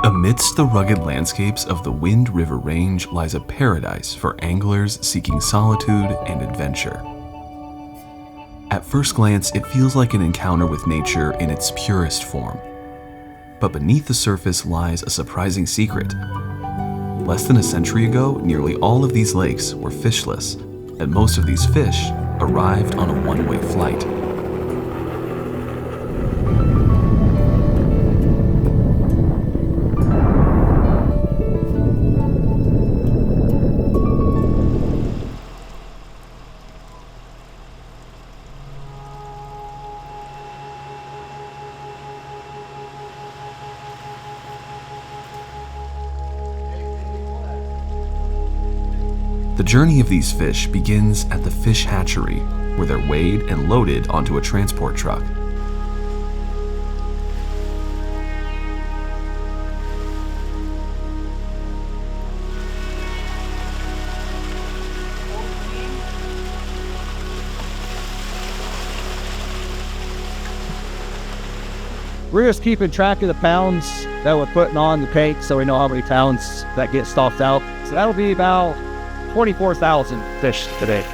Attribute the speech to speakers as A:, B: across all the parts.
A: Amidst the rugged landscapes of the Wind River Range lies a paradise for anglers seeking solitude and adventure. At first glance, it feels like an encounter with nature in its purest form. But beneath the surface lies a surprising secret. Less than a century ago, nearly all of these lakes were fishless, and most of these fish arrived on a one-way flight. The journey of these fish begins at the fish hatchery, where they're weighed and loaded onto a transport truck.
B: We're just keeping track of the pounds that we're putting on the tank so we know how many pounds that get stuffed out. So that'll be about 24,000 fish today.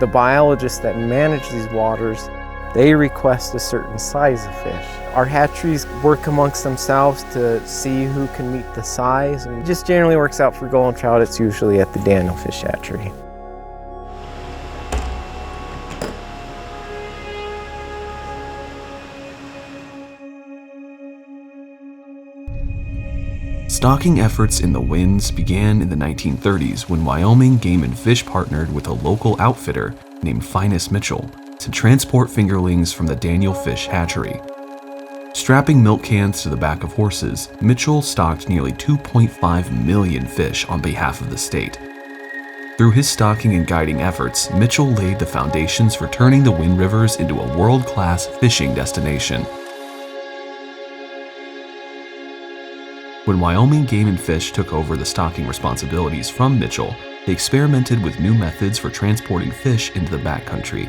C: The biologists that manage these waters, they request a certain size of fish. Our hatcheries work amongst themselves to see who can meet the size, and it just generally works out for golden trout. It's usually at the Daniel Fish Hatchery.
A: Stocking efforts in the Winds began in the 1930s when Wyoming Game and Fish partnered with a local outfitter named Finus Mitchell to transport fingerlings from the Daniel Fish Hatchery. Strapping milk cans to the back of horses, Mitchell stocked nearly 2.5 million fish on behalf of the state. Through his stocking and guiding efforts, Mitchell laid the foundations for turning the Wind Rivers into a world-class fishing destination. When Wyoming Game and Fish took over the stocking responsibilities from Mitchell, they experimented with new methods for transporting fish into the backcountry.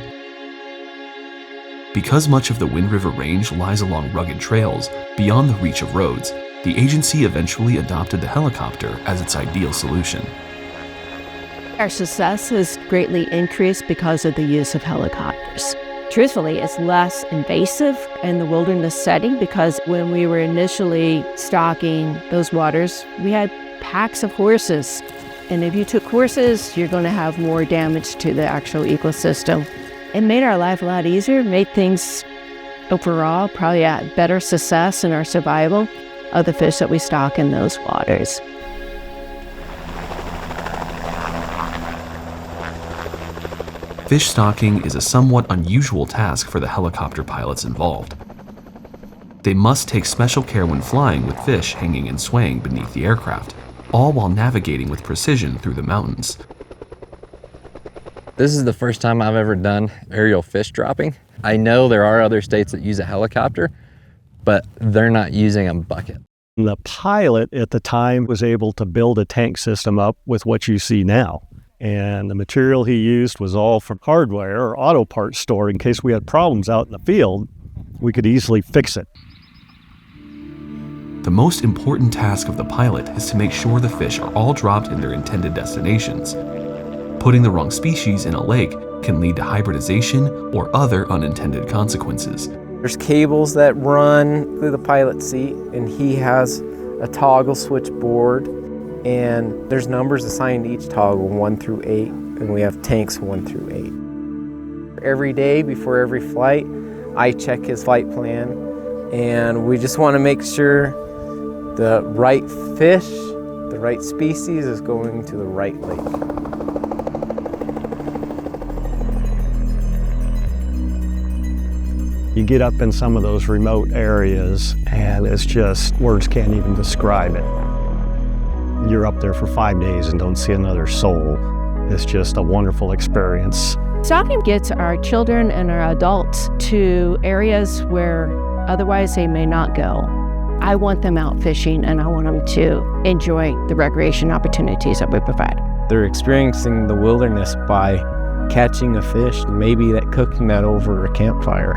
A: Because much of the Wind River Range lies along rugged trails, beyond the reach of roads, the agency eventually adopted the helicopter as its ideal solution.
D: Our success has greatly increased because of the use of helicopters. Truthfully, it's less invasive in the wilderness setting because when we were initially stocking those waters, we had packs of horses. And if you took horses, you're going to have more damage to the actual ecosystem. It made our life a lot easier, made things overall probably had better success in our survival of the fish that we stock in those waters.
A: Fish stocking is a somewhat unusual task for the helicopter pilots involved. They must take special care when flying with fish hanging and swaying beneath the aircraft, all while navigating with precision through the mountains.
E: This is the first time I've ever done aerial fish dropping. I know there are other states that use a helicopter, but they're not using a bucket.
F: The pilot at the time was able to build a tank system up with what you see now. And the material he used was all from hardware or auto parts store. In case we had problems out in the field, we could easily fix it.
A: The most important task of the pilot is to make sure the fish are all dropped in their intended destinations. Putting the wrong species in a lake can lead to hybridization or other unintended consequences.
C: There's cables that run through the pilot's seat, and he has a toggle switchboard. And there's numbers assigned to each toggle, 1 through 8, and we have tanks 1 through 8. Every day before every flight, I check his flight plan, and we just want to make sure the right fish, the right species is going to the right lake.
F: You get up in some of those remote areas, and it's just, words can't even describe it. You're up there for 5 days and don't see another soul. It's just a wonderful experience.
D: Stocking gets our children and our adults to areas where otherwise they may not go. I want them out fishing and I want them to enjoy the recreation opportunities that we provide.
C: They're experiencing the wilderness by catching a fish, maybe cooking that over a campfire.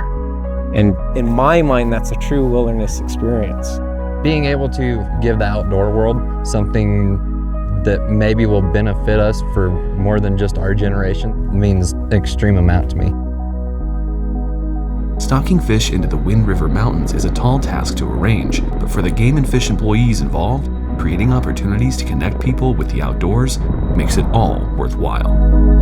C: And in my mind, that's a true wilderness experience.
E: Being able to give the outdoor world something that maybe will benefit us for more than just our generation means an extreme amount to me.
A: Stocking fish into the Wind River Mountains is a tall task to arrange, but for the Game and Fish employees involved, creating opportunities to connect people with the outdoors makes it all worthwhile.